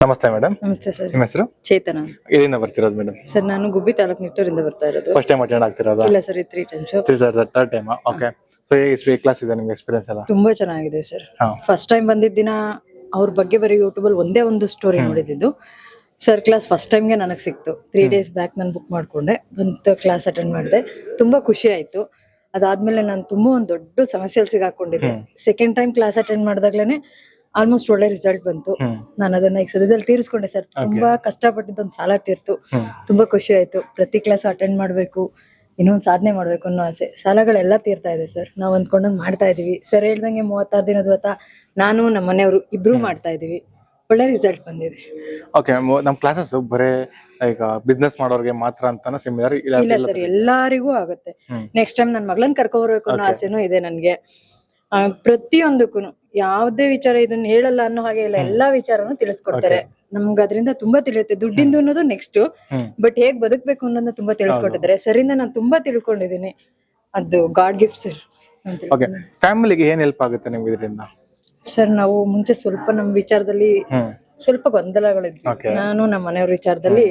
ನಮಸ್ತೆ ಮೇಡಮ್. ನಮಸ್ತೆ ಸರ್. ನಿಮ್ಮ ಹೆಸರು? ಚೇತನ. ಎಲ್ಲಿಂದ ಬರ್ತಿರೋದು ಮೇಡಮ್? ಸರ್ ನಾನು ಗುಬ್ಬಿ ತಾಲೂಕು ನಿಟ್ಟೂರಿಂದ ಬರ್ತಾ ಇರೋದು. ಫಸ್ಟ್ ಟೈಮ್ ಅಟೆಂಡ್ ಆಗ್ತಿರೋದಾ? ಇಲ್ಲ sir, 3 times. Third time. Okay. So ಹೇಗೆ ಕ್ಲಾಸ್ ಇದೆ ನಿಮ್ಗೆ ಎಕ್ಸ್ಪೀರಿಯನ್ಸ್ ಎಲ್ಲ? ತುಂಬಾ ಚೆನ್ನಾಗಿದೆ ಸರ್. ಹಾ. ಫಸ್ಟ್ ಟೈಮ್ ಬಂದಿದ್ದ ದಿನ ಅವ್ರ ಬಗ್ಗೆ ಬರೀ ಯೂಟ್ಯೂಬ್ ಅಲ್ಲಿ ಒಂದೇ ಒಂದು ಸ್ಟೋರಿ ನೋಡಿದ್ದು. ಸರ್ ಕ್ಲಾಸ್ ಫಸ್ಟ್ ಟೈಮ್ಗೆ ನನಗೆ ಸಿಕ್ತು. 3 ಡೇಸ್ ಬ್ಯಾಕ್ ನಾನು ಬುಕ್ ಮಾಡ್ಕೊಂಡೆ, ಬಂತು ಕ್ಲಾಸ್ ಅಟೆಂಡ್ ಮಾಡಿದೆ. ತುಂಬಾ ಖುಷಿ ಆಯ್ತು. ಅದಾದ್ಮೇಲೆ ನಾನು ತುಂಬಾ ಒಂದು ದೊಡ್ಡ ಸಮಸ್ಯೆಯಲ್ಲಿ ಸಿಗಾಕೊಂಡಿದ್ದೆ. ಸೆಕೆಂಡ್ ಟೈಮ್ ಕ್ಲಾಸ್ ಅಟೆಂಡ್ ಮಾಡಿದಾಗ್ಲೇನೆ ಆಲ್ಮೋಸ್ಟ್ ಒಳ್ಳೆ ರಿಸಲ್ಟ್ ಬಂತು. ನಾನು ಅದನ್ನ ಈಗ ಸದ್ಯದಲ್ಲಿ ತೀರಿಸ್ಕೊಂಡೆ ಸರ್. ತುಂಬಾ ಕಷ್ಟಪಟ್ಟಿದ್ದು ಒಂದು ಸಾಲ ತೀರ್ತು. ತುಂಬಾ ಖುಷಿ ಆಯ್ತು. ಪ್ರತಿ ಕ್ಲಾಸ್ ಅಟೆಂಡ್ ಮಾಡ್ಬೇಕು, ಇನ್ನೊಂದು ಸಾಧನೆ ಮಾಡ್ಬೇಕು ಅನ್ನೋ ಆಸೆ. ಸಾಲಗಳೆಲ್ಲ ತೀರ್ತಾ ಇದೆ ಸರ್. ನಾವು ಅಂದ್ಕೊಂಡಂಗ್ ಮಾಡ್ತಾ ಇದೀವಿ. ಸರ್ ಹೇಳ್ದಂಗೆ 36 ದಿನದ ವ್ರತ ನಾನು ನಮ್ಮ ಮನೆಯವರು ಇಬ್ರು ಮಾಡ್ತಾ ಇದೀವಿ. ಒಳ್ಳೆ ರಿಸಲ್ಟ್ ಬಂದಿದೆ. ಓಕೆ. ನಮ್ಮ ಕ್ಲಾಸಸ್ ಬರೇ ಈಗ ಬಿಸ್ನೆಸ್ ಮಾಡೋರಿಗೆ ಮಾತ್ರ ಅಂತಾನೆ ಸಿಮಿಲರ್? ಇಲ್ಲ ಸರ್, ಎಲ್ಲರಿಗೂ ಆಗುತ್ತೆ. ನೆಕ್ಸ್ಟ್ ಟೈಮ್ ನನ್ನ ಮಗಳನ್ನ ಕರ್ಕೊ ಬರ್ಬೇಕು ಅನ್ನೋ ಆಸೆನೂ ಇದೆ ನನ್ಗೆ. ಪ್ರತಿಯೊಂದಕ್ಕೂ ಯಾವ್ದೇ ವಿಚಾರ ಇದನ್ನ ಹೇಳಲ್ಲ ಅನ್ನೋ ಹಾಗೆ ಇಲ್ಲ, ಎಲ್ಲಾ ವಿಚಾರನು ತಿಳಿಸ್ಕೊಡ್ತಾರೆ. ನಮ್ಗೆ ಅದರಿಂದ ತುಂಬಾ ತಿಳಿಯುತ್ತೆ. ದುಡ್ಡಿಂದು ಅನ್ನೋದು ನೆಕ್ಸ್ಟ್, ಬಟ್ ಹೇಗ್ ಬದುಕ್ಬೇಕು ಅನ್ನೋದನ್ನ ತುಂಬಾ ತಿಳಿಸ್ಕೊಟ್ಟಿದ್ದಾರೆ. ಸರಿಂದ ನಾನು ತುಂಬಾ ತಿಳ್ಕೊಂಡಿದೀನಿ. ಅದು ಗಾಡ್ ಗಿಫ್ಟ್ ಸರ್. ಓಕೆ. ಫ್ಯಾಮಿಲಿಗೆ ಏನ್ ಹೆಲ್ಪ್ ಆಗುತ್ತೆ ನಿಮ್ಗೆ ಇದರಿಂದ? ಸರ್ ನಾವು ಮುಂಚೆ ಸ್ವಲ್ಪ ನಮ್ ವಿಚಾರದಲ್ಲಿ ಸ್ವಲ್ಪ ಗೊಂದಲಗಳಿದ್ವಿ. ನಾನು ನಮ್ಮ ಮನೆಯವ್ರ ವಿಚಾರದಲ್ಲಿ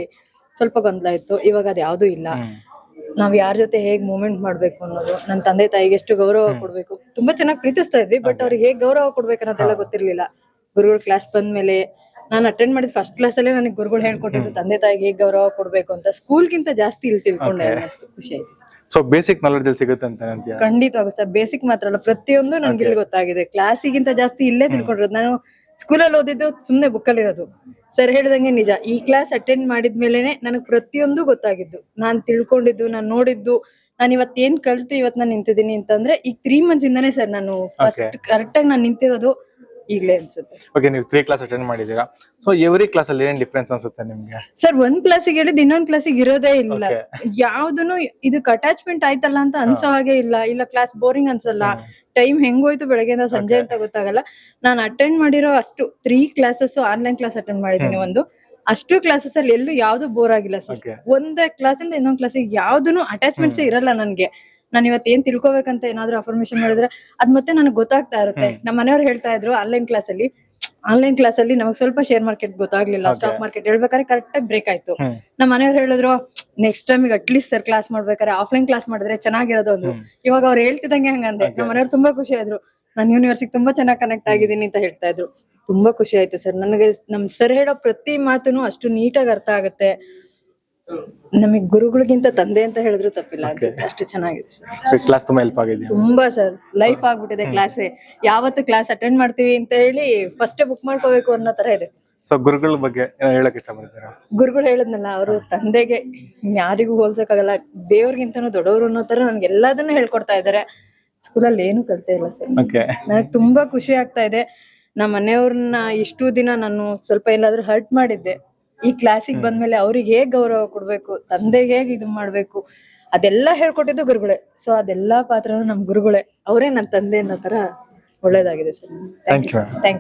ಸ್ವಲ್ಪ ಗೊಂದಲ ಇತ್ತು. ಇವಾಗ ಅದ್ ಯಾವ್ದು ಇಲ್ಲ. ನಾವ್ ಯಾರ ಜೊತೆ ಹೇಗ್ ಮೂವ್ಮೆಂಟ್ ಮಾಡ್ಬೇಕು ಅನ್ನೋದು, ನನ್ನ ತಂದೆ ತಾಯಿಗೆ ಎಷ್ಟು ಗೌರವ ಕೊಡ್ಬೇಕು, ತುಂಬಾ ಚೆನ್ನಾಗಿ ಪ್ರೀತಿಸ್ತಾ ಇದ್ವಿ. ಬಟ್ ಅವ್ರಿಗೆ ಹೇಗ್ ಗೌರವ ಕೊಡ್ಬೇಕು ಅನ್ನೋದೆಲ್ಲ ಗೊತ್ತಿರ್ಲಿಲ್ಲ. ಗುರುಗಳು ಕ್ಲಾಸ್ ಬಂದ್ಮೇಲೆ ನಾನು ಅಟೆಂಡ್ ಮಾಡಿದ ಫಸ್ಟ್ ಕ್ಲಾಸ್ ಅಲ್ಲೇ ನನಗೆ ಗುರುಗಳು ಹೇಳ್ಕೊಟ್ಟಿದ್ದು ತಂದೆ ತಾಯಿಗೆ ಹೇಗ್ ಗೌರವ ಕೊಡ್ಬೇಕು ಅಂತ. ಸ್ಕೂಲ್ಗಿಂತ ಜಾಸ್ತಿ ಇಲ್ಲಿ ತಿಳ್ಕೊಂಡೆ. ಖುಷಿ ಆಯ್ತು. ಸೊ ಬೇಸಿಕ್ ನಾಲೆಡ್ಜ್ ಅಲ್ಲಿ ಸಿಗುತ್ತೆ ಅಂತ ಅಂತೀರಾ? ಖಂಡಿತವಾಗೂ ಸರ್. ಬೇಸಿಕ್ ಮಾತ್ರ ಅಲ್ಲ, ಪ್ರತಿಯೊಂದು ನನ್ಗೆ ಇಲ್ಲಿ ಗೊತ್ತಾಗಿದೆ. ಕ್ಲಾಸಿಗಿಂತ ಜಾಸ್ತಿ ಇಲ್ಲೇ ತಿಳ್ಕೊಂಡಿರೋದು. ನಾನು ಸ್ಕೂಲಲ್ಲಿ ಓದಿದ್ದು ಸುಮ್ನೆ ಬುಕ್ಕಲ್ಲಿ ಇರೋದು. ಸರ್ ಹೇಳ್ದಂಗೆ ನಿಜ, ಈ ಕ್ಲಾಸ್ ಅಟೆಂಡ್ ಮಾಡಿದ್ಮೇಲೆನೆ ನನಗ್ ಪ್ರತಿಯೊಂದು ಗೊತ್ತಾಗಿದ್ದು, ನಾನ್ ತಿಳ್ಕೊಂಡಿದ್ದು, ನಾನ್ ನೋಡಿದ್ದು. ನಾನು ಇವತ್ತೇನ್ ಕಲ್ತು ಇವತ್ ನಾನು ನಿಂತಿದ್ದೀನಿ ಅಂತಂದ್ರೆ ಈಗ 3 months ಇಂದಾನೆ ಸರ್ ನಾನು ಫಸ್ಟ್ ಕರೆಕ್ಟ್ ಆಗಿ ನಾನು ನಿಂತಿರೋದು ಈಗ್ಲೇ ಅನ್ಸುತ್ತೆ. ಓಕೆ. ನೀವು 3 ಕ್ಲಾಸ್ ಅಟೆಂಡ್ ಮಾಡಿದೀರಾ. ಸೊ ಎವ್ರಿ ಕ್ಲಾಸ್ ಅಲ್ಲಿ ಏನ್ ಡಿಫರೆನ್ಸ್ ಅನ್ಸುತ್ತೆ ನಿಮ್ಗೆ? ಸರ್ ಒಂದ್ ಕ್ಲಾಸಿಗೆ ಹೇಳಿದ್ ಇನ್ನೊಂದ್ ಕ್ಲಾಸಿಗೆ ಇರೋದೇ ಇಲ್ಲ. ಯಾವ್ದನು ಇದಕ್ ಅಟ್ಯಾಚ್ಮೆಂಟ್ ಆಯ್ತಲ್ಲ ಅಂತ ಅನ್ಸೋ ಹಾಗೆ ಇಲ್ಲ. ಇಲ್ಲ ಕ್ಲಾಸ್ ಬೋರಿಂಗ್ ಅನ್ಸಲ್ಲ. ಟೈಮ್ ಹೆಂಗೋಯ್ತು ಬೆಳಗ್ಗೆಯಿಂದ ಸಂಜೆ ಅಂತ ಗೊತ್ತಾಗಲ್ಲ. ನಾನು ಅಟೆಂಡ್ ಮಾಡಿರೋ ಅಷ್ಟು 3 ಕ್ಲಾಸಸ್ ಆನ್ಲೈನ್ ಕ್ಲಾಸ್ ಅಟೆಂಡ್ ಮಾಡಿದೀನಿ. ಅಷ್ಟು ಕ್ಲಾಸಸ್ ಅಲ್ಲಿ ಎಲ್ಲೂ ಯಾವ್ದು ಬೋರ್ ಆಗಿಲ್ಲ ಸರ್. ಒಂದೇ ಕ್ಲಾಸ್ ಇಂದ ಇನ್ನೊಂದ್ ಕ್ಲಾಸಿಗೆ ಯಾವ್ದನು ಅಟ್ಯಾಚ್ಮೆಂಟ್ಸ್ ಇರಲ್ಲ ನನ್ಗೆ. ನಾನು ಇವತ್ತು ಏನ್ ತಿಳ್ಕೊಬೇಕಂತ ಏನಾದ್ರು ಅಫರ್ಮೇಶನ್ ಮಾಡಿದ್ರೆ ಅದ್ ಮತ್ತೆ ನನಗೆ ಗೊತ್ತಾಗ್ತಾ ಇರುತ್ತೆ. ನಮ್ಮ ಮನೆಯವ್ರು ಹೇಳ್ತಾ ಇದ್ರು ಆನ್ಲೈನ್ ಕ್ಲಾಸ್ ಅಲ್ಲಿ ನಮಗ್ ಸ್ವಲ್ಪ ಶೇರ್ ಮಾರ್ಕೆಟ್ ಗೊತ್ತಾಗ್ಲಿಲ್ಲ, ಸ್ಟಾಕ್ ಮಾರ್ಕೆಟ್ ಹೇಳ್ಬೇಕಾದ್ರೆ ಕರೆಕ್ಟ್ ಆಗಿ ಬ್ರೇಕ್ ಆಯ್ತು. ನಮ್ಮ ಮನೆಯವ್ರು ಹೇಳಿದ್ರು next time at least sir class ಮಾಡ್ಬೇಕಾದ್ರೆ ಆಫ್ಲೈನ್ ಕ್ಲಾಸ್ ಮಾಡಿದ್ರೆ ಚೆನ್ನಾಗಿರೋದು ಅಂದ್ರು. ಇವಾಗ ಅವ್ರು ಹೇಳ್ತಿದಂಗೆ ಹಂಗಂದೆ. ನಮ್ಮ ಮನೆಯವ್ರು ತುಂಬಾ ಖುಷಿ ಆದ್ರು. ನಾನು ಯೂನಿವರ್ಸಿಟಿ ತುಂಬಾ ಚೆನ್ನಾಗಿ ಕನೆಕ್ಟ್ ಆಗಿದ್ದೀನಿ ಅಂತ ಹೇಳ್ತಾ ಇದ್ರು. ತುಂಬಾ ಖುಷಿ ಆಯ್ತು ಸರ್. ನನಗೆ ನಮ್ ಸರ್ ಹೇಳೋ ಪ್ರತಿ ಮಾತುನು ಅಷ್ಟು ನೀಟಾಗಿ ಅರ್ಥ ಆಗುತ್ತೆ. ನಮಗ್ ಗುರುಗಳಿಗಿಂತ ತಂದೆ ಅಂತ ಹೇಳಿದ್ರು ತಪ್ಪಿಲ್ಲ ಅನ್ಸುತ್ತೆ. ಅಷ್ಟು ಚೆನ್ನಾಗಿದೆ ಸರ್. ಕ್ಲಾಸ್ ತುಂಬಾ ಹೆಲ್ಪ್ ಆಗಿದೆ. ತುಂಬಾ ಸರ್. ಲೈಫ್ ಆಗ್ಬಿಟ್ಟಿದೆ ಕ್ಲಾಸೇ. ಯಾವತ್ತು ಕ್ಲಾಸ್ ಅಟೆಂಡ್ ಮಾಡ್ತೀವಿ ಅಂತ ಹೇಳಿ ಫಸ್ಟ್ ಬುಕ್ ಮಾಡ್ಕೋಬೇಕು ಅನ್ನೋ ತರ ಇದೆ. ಸೊ ಗುರುಗಳ ಬಗ್ಗೆ ಹೇಳಕ್ ಇಷ್ಟಪಡ್ತೀರಾ? ಗುರುಗಳು ಹೇಳದ್ನಲ್ಲ, ಅವರು ತಂದೆಗೆ ಯಾರಿಗೂ ಹೋಲ್ಸಕ್ಕಾಗಲ್ಲ, ದೇವ್ರಿಗಿಂತನೂ ದೊಡ್ಡವರು ಅನ್ನೋ ತರ ನನ್ಗೆ ಎಲ್ಲದನ್ನು ಹೇಳ್ಕೊಡ್ತಾ ಇದಾರೆ. ಸ್ಕೂಲಲ್ಲಿ ಏನು ಕಲ್ತೇ ಇಲ್ಲ ಸರ್. ನನಗ್ ತುಂಬಾ ಖುಷಿ ಆಗ್ತಾ ಇದೆ. ನಮ್ಮ ಮನೆಯವ್ರನ್ನ ಇಷ್ಟು ದಿನ ನಾನು ಸ್ವಲ್ಪ ಎಲ್ಲಾದ್ರೂ ಹರ್ಟ್ ಮಾಡಿದ್ದೆ. ಈ ಕ್ಲಾಸಿಗೆ ಬಂದ್ಮೇಲೆ ಅವ್ರಿಗೆ ಹೇಗ್ ಗೌರವ ಕೊಡ್ಬೇಕು, ತಂದೆಗೆ ಹೇಗ್ ಇದು ಮಾಡ್ಬೇಕು, ಅದೆಲ್ಲ ಹೇಳ್ಕೊಟ್ಟಿದ್ದು ಗುರುಗಳೇ. ಸೊ ಅದೆಲ್ಲಾ ಪಾತ್ರನು ನಮ್ ಗುರುಗಳೇ. ಅವರೇ ನನ್ನ ತಂದೆ ಅನ್ನೋ ತರ ಒಳ್ಳೇದಾಗಿದೆ ಸರ್. Thank you.